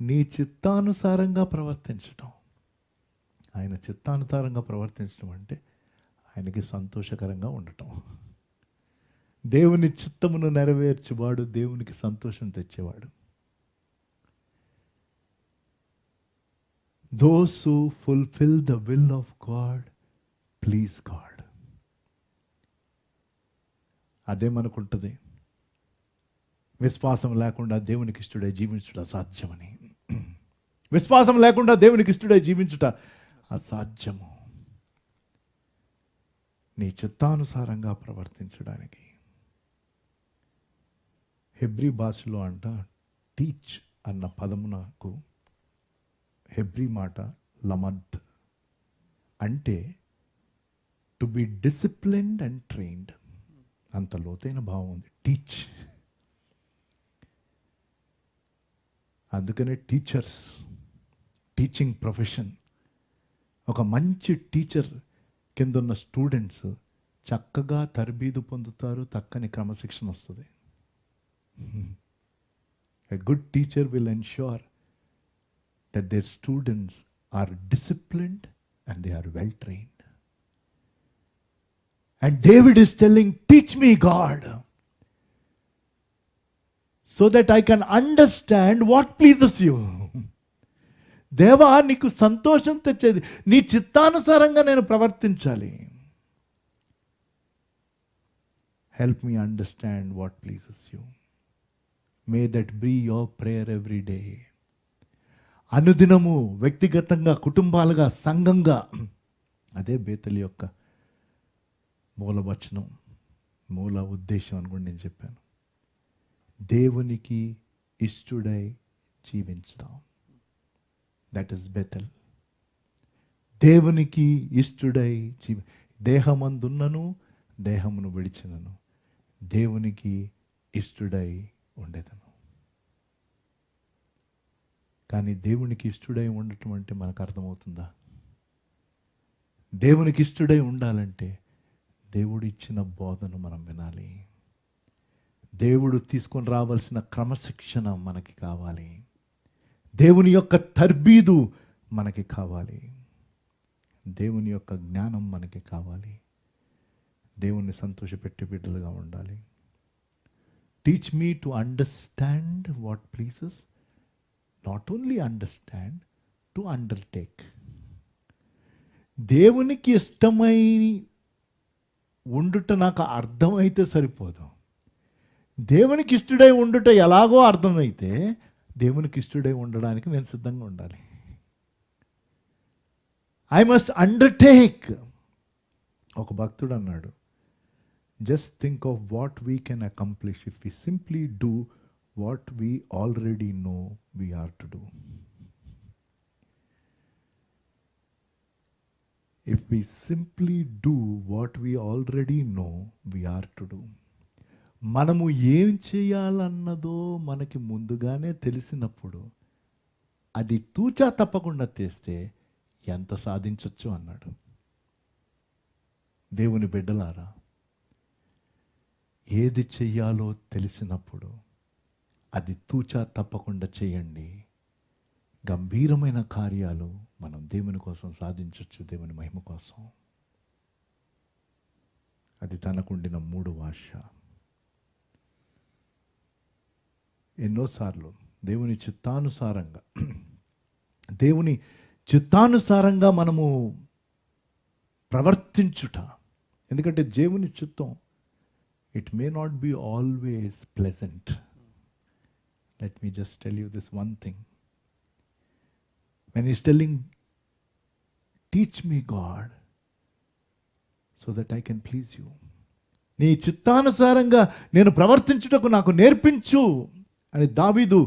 నీ చిత్తానుసారంగా ప్రవర్తించటం. ఆయన చిత్తానుసారంగా ప్రవర్తించడం అంటే ఆయనకి సంతోషకరంగా ఉండటం. దేవుని చిత్తమును నెరవేర్చేవాడు దేవునికి సంతోషం తెచ్చేవాడు. Those who fulfill the will of God please God. అదే మనకుంటుంది. విశ్వాసం లేకుండా దేవునికి ఇష్టడై జీవించుట అసాధ్యమని. విశ్వాసం లేకుండా దేవునికి ఇష్టడై జీవించుట అసాధ్యము. నీ చిత్తానుసారంగా ప్రవర్తించడానికి. హెబ్రీ భాషలో అంట టీచ్ అన్న పదమునకు హెబ్రీ మాట లమద్ అంటే to be disciplined and trained. అంత లోతైన భావం ఉంది టీచ్. అందుకనే టీచర్స్, టీచింగ్ ప్రొఫెషన్, ఒక మంచి టీచర్ కింద ఉన్న స్టూడెంట్స్ చక్కగా తరబీదు పొందుతారు, చక్కని క్రమశిక్షణ వస్తుంది. A good teacher will ensure that their students are disciplined and they are well trained. And David is telling, teach me God, so that I can understand what pleases you. దేవా, నీకు సంతోషం తెచ్చేది నీ చిత్తానుసారంగా నేను ప్రవర్తించాలి. Help me understand what pleases you. May that be your prayer every day. అనుదినము వ్యక్తిగతంగా, కుటుంబాలుగా, సంఘంగా. అదే బేతలి యొక్క మూలవచనం, మూల ఉద్దేశం అని కూడా నేను చెప్పాను. దేవునికి ఇష్టుడై జీవించుదాం. That is better. దేవునికి ఇష్టుడై దేహమందున్నను దేహమును విడిచినను దేవునికి ఇష్టుడై ఉండేదను. కానీ దేవునికి ఇష్టుడై ఉండటం అంటే మనకు అర్థమవుతుందా? దేవునికి ఇష్టుడై ఉండాలంటే దేవుడు ఇచ్చిన బోధను మనం వినాలి. దేవుడు తీసుకొని రావాల్సిన క్రమశిక్షణ మనకి కావాలి. దేవుని యొక్క తర్బీదు మనకి కావాలి. దేవుని యొక్క జ్ఞానం మనకి కావాలి. దేవుణ్ణి సంతోషపెట్టే బిడ్డలుగా ఉండాలి. Teach me to understand what pleases. Not only understand, to undertake. దేవునికి ఇష్టమై ఉండుట నాకు అర్థమైతే సరిపోదు. దేవునికి ఇష్టడై ఉండుట ఎలాగో అర్థమైతే దేవునికి ఇష్టడై ఉండడానికి నేను సిద్ధంగా ఉండాలి. I must undertake. ఒక భక్తుడు అన్నాడు, just think of what we can accomplish if we simply do what we already know we are to do. If we simply do what we already know we are to do. మనము ఏం చేయాలన్నదో మనకి ముందుగానే తెలిసినప్పుడు అది తూచా తప్పకుండా చేస్తే ఎంత సాధించొచ్చు అన్నాడు. దేవుని బిడ్డలారా, ఏది చెయ్యాలో తెలిసినప్పుడు అది తూచా తప్పకుండా చేయండి. గంభీరమైన కార్యాలు మనం దేవుని కోసం సాధించవచ్చు, దేవుని మహిమ కోసం. అది తనకుండిన 3 ఆశ. ఎన్నోసార్లు దేవుని చిత్తానుసారంగా మనము ప్రవర్తించుట, ఎందుకంటే దేవుని చిత్తం it may not be always pleasant. Let me just tell you this one thing. When is telling teach me God so that I can please you, నీ చిత్తానుసారంగా నేను ప్రవర్తించుటకు నాకు నేర్పించు అని దావీదు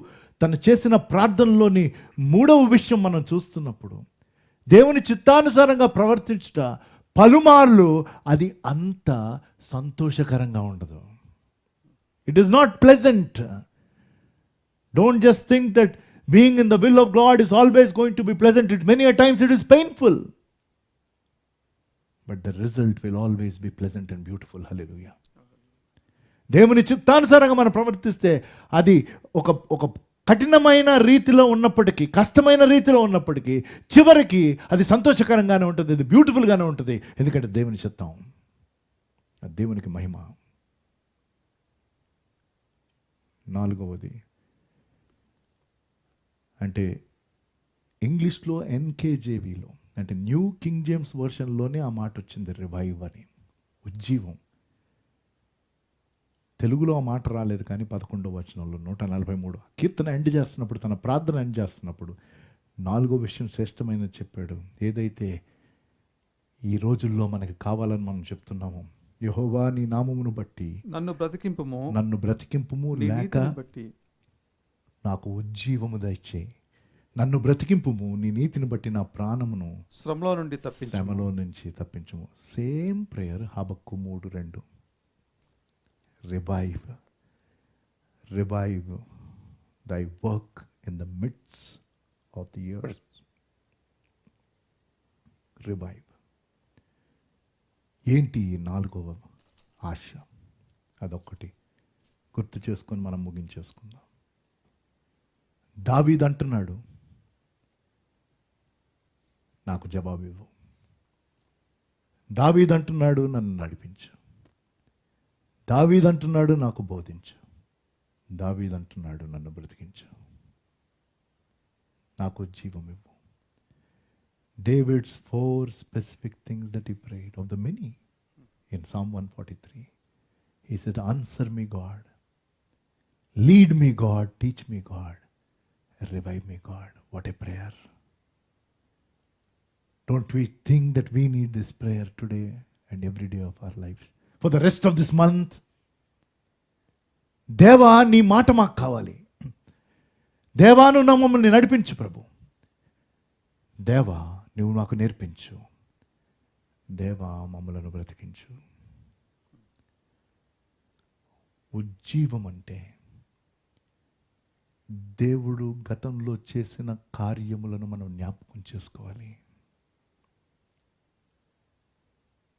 తను చేసిన ప్రార్థనలోని 3వ విషయం మనం చూస్తున్నప్పుడు, దేవుని చిత్తానుసారంగా ప్రవర్తించుట పలుమార్లు అది అంత సంతోషకరంగా ఉండదు. It is not pleasant. Don't just think that being in the will of God is always going to be pleasant. It many a times it is painful, but the result will always be pleasant and beautiful. Hallelujah. దేవుని చిత్తానుసారంగా మనం ప్రవర్తిస్తే అది ఒక కఠినమైన రీతిలో ఉన్నప్పటికీ, కష్టమైన రీతిలో ఉన్నప్పటికీ, చివరికి అది సంతోషకరంగానే ఉంటుంది, అది బ్యూటిఫుల్గానే ఉంటుంది. ఎందుకంటే దేవుని చిత్తం, అది దేవునికి మహిమ. 4వది అంటే ఇంగ్లీష్లో NKJVలో అంటే న్యూ కింగ్ జేమ్స్ వర్షన్లోనే ఆ మాట వచ్చింది, రివైవ్ అని, ఉజ్జీవం. తెలుగులో ఆ మాట రాలేదు, కానీ 11వ వచనంలో 143 కీర్తన ఎండ్ చేస్తున్నప్పుడు, తన ప్రార్థన ఎండ్ చేస్తున్నప్పుడు 4వ విషయం శ్రేష్టమైన చెప్పాడు. ఏదైతే ఈ రోజుల్లో మనకి కావాలని మనం చెప్తున్నాము, యెహోవా నీ నామమును బట్టి నన్ను బ్రతికింపుము, నీ లేక నీతిని బట్టి నాకు ఉజ్జీవము దయచేయి. నన్ను బ్రతికింపుము, నీ నీతిని బట్టి నా ప్రాణమును శ్రమలో నుంచి తప్పించుము. Same prayer హబక్కు 3:2. Revive thy work in the midst of the earth. Revive. ఏంటి 4వ ఆశ? అదొక్కటి గుర్తు చేసుకొని మనం ముగించేసుకుందాం. దావీదు అంటున్నాడు, నాకు జవాబు ఇవ్వు. దావీదు అంటున్నాడు, నన్ను నడిపించు. దావీదు అంటున్నాడు, నాకు బోధించు. దావీదు అంటున్నాడు, నన్ను బ్రతికించు, నాకు జీవం ఇవ్వు. David's 4 specific things that he prayed, of the many, in Psalm 143. He said, answer me God, lead me God, teach me God, revive me God. What a prayer. Don't we think that we need this prayer today and every day of our lives? For the rest of this month, దేవా నీ మాట మాకు కావాలి. దేవా నువ్వు మమ్మల్ని నడిపించు ప్రభు. దేవా నువ్వు నాకు నేర్పించు. దేవా మమ్మలను బ్రతికించు. ఉజ్జీవం అంటే దేవుడు గతంలో చేసిన కార్యములను మనం జ్ఞాపకం చేసుకోవాలి.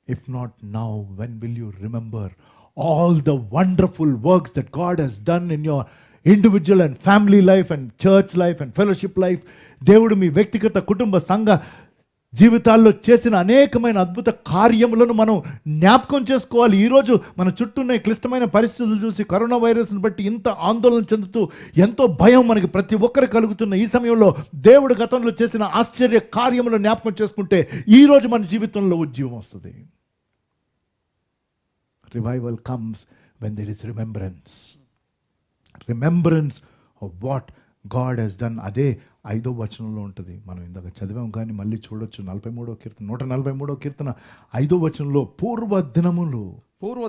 If not now, when will you remember all the wonderful works that God has done in your individual and family life and church life and fellowship life? దేవుడు మీ వ్యక్తిగత కుటుంబ సంఘ జీవితాల్లో చేసిన అనేకమైన అద్భుత కార్యములను మనం జ్ఞాపకం చేసుకోవాలి. ఈరోజు మన చుట్టూ ఉన్న క్లిష్టమైన పరిస్థితులు చూసి, కరోనా వైరస్ని బట్టి ఇంత ఆందోళన చెందుతూ ఎంతో భయం మనకి ప్రతి ఒక్కరు కలుగుతున్న ఈ సమయంలో దేవుడు గతంలో చేసిన ఆశ్చర్య కార్యములను జ్ఞాపకం చేసుకుంటే ఈరోజు మన జీవితంలో ఉజ్జీవం వస్తుంది. Revival comes when there is remembrance of what God has done. అదే 5వ వచనంలో ఉంటుంది. మనం ఇందాక చదివాం కానీ మళ్ళీ చూడొచ్చు. 143వ కీర్తన 5వ వచనంలో పూర్వ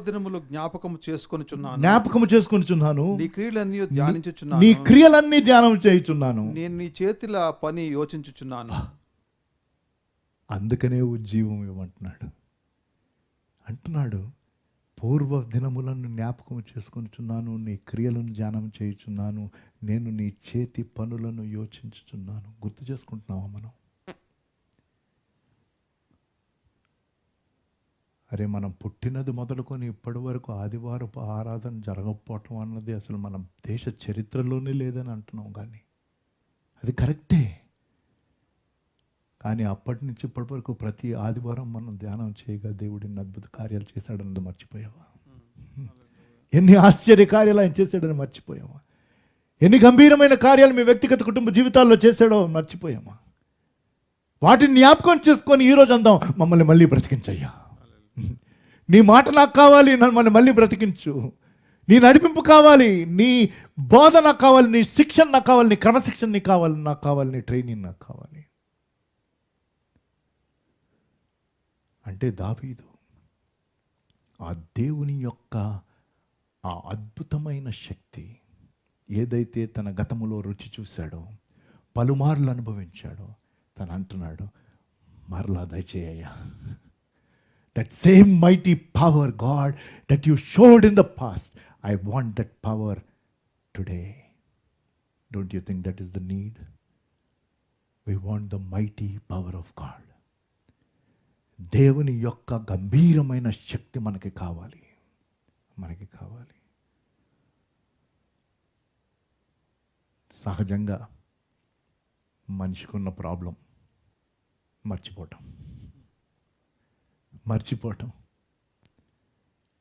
దినములు జ్ఞాపకము చేసుకొనుచున్నాను, నీ క్రియలన్నీ ధ్యానం చేయుచున్నాను, నేను నీ చేతుల పని యోచించుచున్నాను. అందుకనే ఉజ్జీవం ఇవ్వమంటున్నాడు. అంటున్నాడు, పూర్వ దినములను జ్ఞాపకం చేసుకొనుచున్నాను, నీ క్రియలను ధ్యానం చేయుచున్నాను, నేను నీ చేతి పనులను యోచించుచున్నాను. గుర్తు చేసుకుంటున్నావా మనం? అరే మనం పుట్టినది మొదలుకొని ఇప్పటి వరకు ఆదివారపు ఆరాధన జరగకపోవటం అన్నది అసలు మన దేశ చరిత్రలోనే లేదని అంటున్నాం. కానీ అది కరెక్టే. కానీ అప్పటి నుంచి ఇప్పటి వరకు ప్రతి ఆదివారం మనం ధ్యానం చేయగా దేవుడిని అద్భుత కార్యాలు చేశాడన్నది మర్చిపోయావా? ఎన్ని ఆశ్చర్య కార్యాలు ఆయన చేశాడని మర్చిపోయామా? ఎన్ని గంభీరమైన కార్యాలు మీ వ్యక్తిగత కుటుంబ జీవితాల్లో చేశాడో మర్చిపోయామా? వాటిని జ్ఞాపకం చేసుకొని ఈరోజు అందాం, మమ్మల్ని మళ్ళీ బ్రతికించయ్యా, నీ మాట నాకు కావాలి, నన్ను మళ్ళీ బ్రతికించు, నీ నడిపింపు కావాలి, నీ బోధ నాకు కావాలి, నీ శిక్షణ నాకు కావాలి, నీ క్రమశిక్షణ నీకు కావాలి, నాకు కావాలి, నీ ట్రైనింగ్ నాకు కావాలి. అంటే దావీదు ఆ దేవుని యొక్క ఆ అద్భుతమైన శక్తి ఏదైతే తన గతములో రుచి చూశాడో, పలుమార్లు అనుభవించాడో, తను అంటున్నాడు, మరలా దయచేయ్యా. That same mighty power, God, that you showed in the past, I want that power today. Don't you think that is the need? We want the mighty power of God. దేవుని యొక్క గంభీరమైన శక్తి మనకి కావాలి. సహజంగా మనిషికున్న problem మర్చిపోవటం.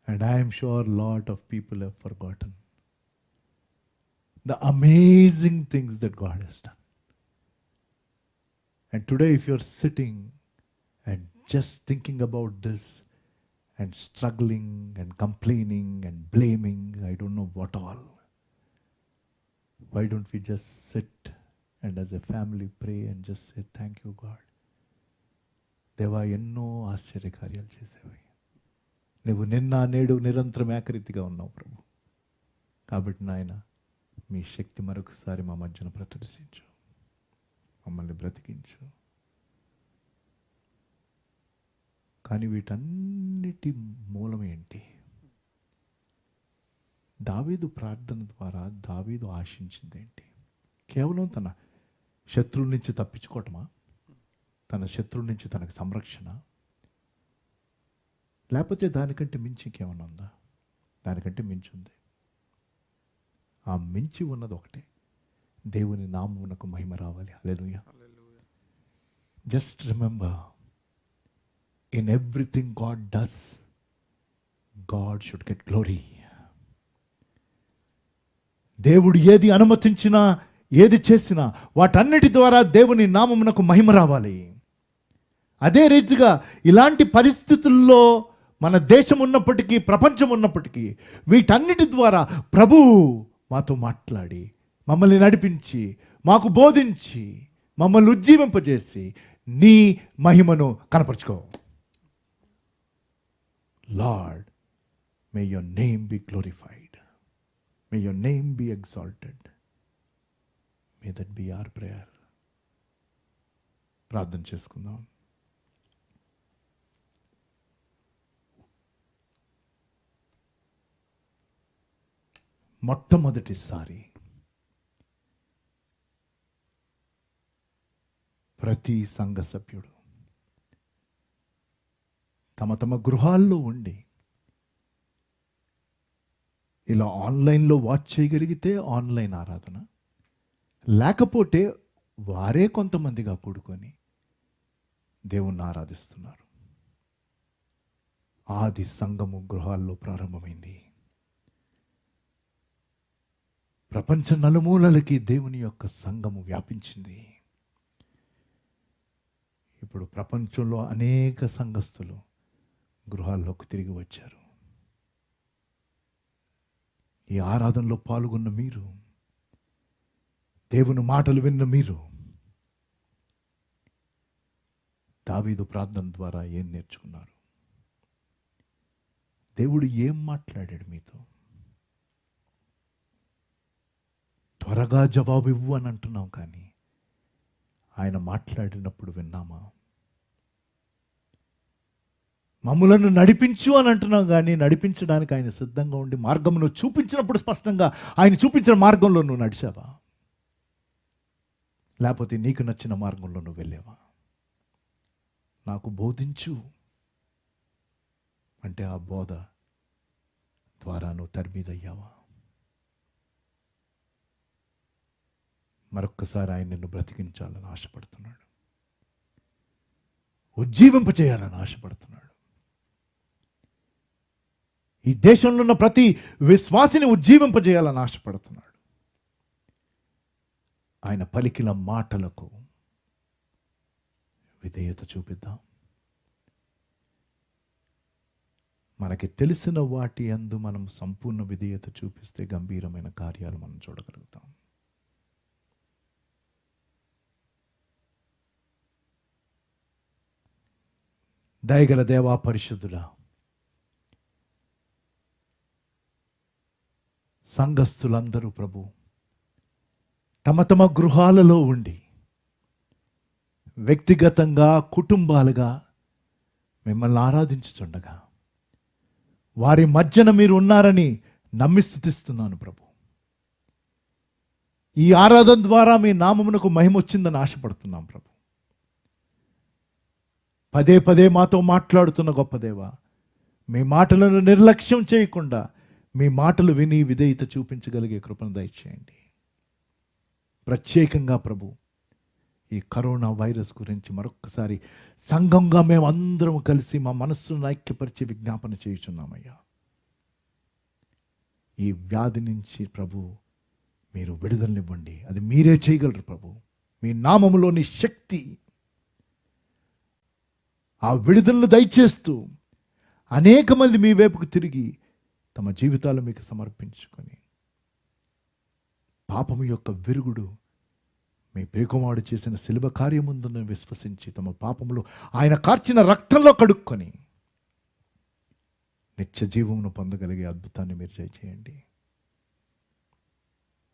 And I am sure a lot of people have forgotten the amazing things that God has done. And today if you're sitting and just thinking about this and struggling and complaining and blaming, I don't know what all, why don't we just sit and as a family pray and just say, thank you God. దేవా, ఎన్నో ఆశ్చర్యకార్యాలు చేసేవి. నువ్వు నిన్న నేడు నిరంతరం ఏకరీతిగా ఉన్నావు ప్రభు. కాబట్టి నాయన, మీ శక్తి మరొకసారి మా మధ్యన ప్రదర్శించు, మమ్మల్ని బ్రతికించు. కానీ వీటన్నిటి మూలం ఏంటి? దావీదు ప్రార్థన ద్వారా దావీదు ఆశించింది ఏంటి? కేవలం తన శత్రువుల నుంచి తప్పించుకోవటమా? తన శత్రువుల నుంచి తనకు సంరక్షణ? లేకపోతే దానికంటే మించి ఇంకేమన్నా ఉందా? దానికంటే మించి ఉంది. ఆ మించి ఉన్నది ఒకటే, దేవుని నామమునకు మహిమ రావాలి. Hallelujah. Just remember, in everything God does, God should get glory. దేవుడు ఏది అనుమతించినా, ఏది చేసినా వాటన్నిటి ద్వారా దేవుని నామమునకు మహిమ రావాలి. అదే రీతిగా ఇలాంటి పరిస్థితుల్లో మన దేశం ఉన్నప్పటికీ, ప్రపంచం ఉన్నప్పటికీ, వీటన్నిటి ద్వారా ప్రభువు మాతో మాట్లాడి, మమ్మల్ని నడిపించి, మాకు బోధించి, మమ్మల్ని ఉజ్జీవింపజేసి నీ మహిమను కనపరుచుకో. Lord, may your name be glorified, may your name be exalted. May that be our prayer. ప్రార్థన చేసుకుందాం. మొట్టమొదటిసారి ప్రతి సంఘ సభ్యుడు తమ తమ గృహాల్లో ఉండి ఇలా ఆన్లైన్లో వాచ్ చేయగలిగితే ఆన్లైన్ ఆరాధన, లేకపోతే వారే కొంతమందిగా కూడుకొని దేవుణ్ణి ఆరాధిస్తున్నారు. ఆది సంఘము గృహాల్లో ప్రారంభమైంది. ప్రపంచ నలుమూలలకి దేవుని యొక్క సంఘము వ్యాపించింది. ఇప్పుడు ప్రపంచంలో అనేక సంఘస్థులు గృహాల్లోకి తిరిగి వచ్చారు. ఈ ఆరాధనలో పాల్గొన్న మీరు, దేవుని మాటలు విన్న మీరు, దావీదు ప్రార్థన ద్వారా ఏం నేర్చుకున్నారు? దేవుడు ఏం మాట్లాడాడు మీతో? త్వరగా జవాబు ఇవ్వు అని అంటున్నాం, కానీ ఆయన మాట్లాడినప్పుడు విన్నామా? మమ్ములను నడిపించు అని అంటున్నాం, కానీ నడిపించడానికి ఆయన సిద్ధంగా ఉండి మార్గమును చూపించినప్పుడు స్పష్టంగా ఆయన చూపించిన మార్గంలో నువ్వు నడిచావా? లేకపోతే నీకు నచ్చిన మార్గంలో నువ్వు వెళ్ళావా? నాకు బోధించు, అంటే ఆ బోధ ద్వారా నువ్వు తరిమీదయ్యావా? మరొక్కసారి ఆయన నిన్ను బ్రతికించాలని ఆశపడుతున్నాడు, ఉజ్జీవింపచేయాలని ఆశపడుతున్నాడు. ఈ దేశంలో ఉన్న ప్రతి విశ్వాసిని ఉజ్జీవింపజేయాలని ఆశపడుతున్నాడు. ఆయన పలికిన మాటలకు విధేయత చూపిద్దాం. మనకి తెలిసిన వాటి యందు మనం సంపూర్ణ విధేయత చూపిస్తే గంభీరమైన కార్యాలు మనం చూడగలుగుతాం. దయగల దేవా, పరిశుద్ధుడా, సంఘస్థులందరూ ప్రభు తమ తమ గృహాలలో ఉండి వ్యక్తిగతంగా, కుటుంబాలుగా మిమ్మల్ని ఆరాధించుచుండగా వారి మధ్యన మీరు ఉన్నారని నమ్మి స్తుతిస్తున్నాను ప్రభు. ఈ ఆరాధన ద్వారా మీ నామమునకు మహిమ వచ్చిందని ఆశపడుతున్నాం ప్రభు. పదే పదే మాతో మాట్లాడుతున్న గొప్ప దేవా, మీ మాటలను నిర్లక్ష్యం చేయకుండా మీ మాటలు విని విధేయత చూపించగలిగే కృపను దయచేయండి. ప్రత్యేకంగా ప్రభు, ఈ కరోనా వైరస్ గురించి మరొక్కసారి సంఘంగా మేము అందరం కలిసి మా మనస్సును ఐక్యపరిచి విజ్ఞాపన చేయుచున్నామయ్యా. ఈ వ్యాధి నుంచి ప్రభు మీరు విడుదలనివ్వండి. అది మీరే చేయగలరు ప్రభు. మీ నామములోని శక్తి ఆ విడుదలను దయచేస్తూ అనేక మంది మీ వైపుకు తిరిగి తమ జీవితాలు మీకు సమర్పించుకొని పాపము యొక్క విరుగుడు మీ ప్రియకుమారుడు చేసిన శిలువ కార్యముందును విశ్వసించి తమ పాపములు ఆయన కార్చిన రక్తంలో కడుక్కొని నిత్య జీవమును పొందగలిగే అద్భుతాన్ని మీరు చేయండి.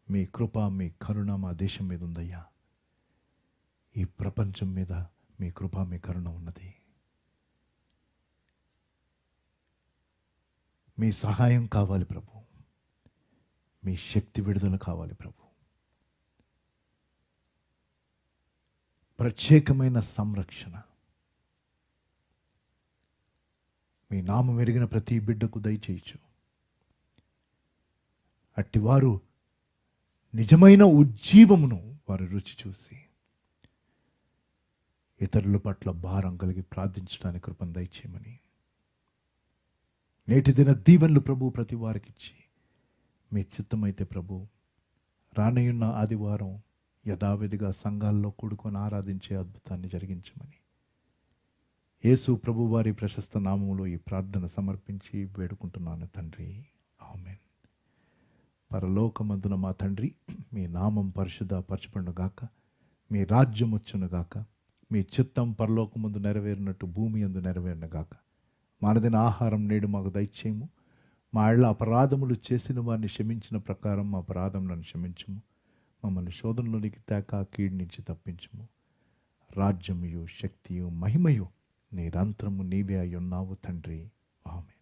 మీ కృప, మీ కరుణ మా దేశం మీద ఉందయ్యా. ఈ ప్రపంచం మీద మీ కృప, మీ కరుణ ఉన్నది. మీ సహాయం కావాలి ప్రభు. మీ శక్తి విడుదల కావాలి ప్రభు. ప్రత్యేకమైన సంరక్షణ మీ నామం ఎరిగిన ప్రతి బిడ్డకు దయచేయచ్చు. అట్టివారు నిజమైన ఉజ్జీవమును వారు రుచి చూసి ఇతరుల పట్ల భారం కలిగి ప్రార్థించడానికి కృపను దయచేయమని నేటి దిన దీవెనలు ప్రభు ప్రతి వారికి ఇచ్చి, మీ చిత్తమైతే ప్రభు రానయున్న ఆదివారం యథావిధిగా సంఘాల్లో కూడుకొని ఆరాధించే అద్భుతాన్ని జరిగించమని యేసు ప్రభు వారి ప్రశస్త నామములో ఈ ప్రార్థన సమర్పించి వేడుకుంటున్నాను తండ్రి. ఆమేన్. పరలోకమందున మా తండ్రి, మీ నామం పరిశుద్ధపరచబడునుగాక, మీ రాజ్యం వచ్చునుగాక, మీ చిత్తం పరలోకమందు నెరవేరినట్టు భూమి యందు నెరవేరునుగాక. మానదిన ఆహారం నేడు మాకు దయచేయము. మా ఇళ్ళ అపరాధములు చేసిన వారిని క్షమించిన ప్రకారం మా అపరాధములను క్షమించుము. మమ్మల్ని శోధనలోనికి తేక కీడు నుంచి తప్పించుము. రాజ్యముయు శక్తియు మహిమయు నిరంతరము నీవే అయి ఉన్నావు తండ్రి. ఆమేన్.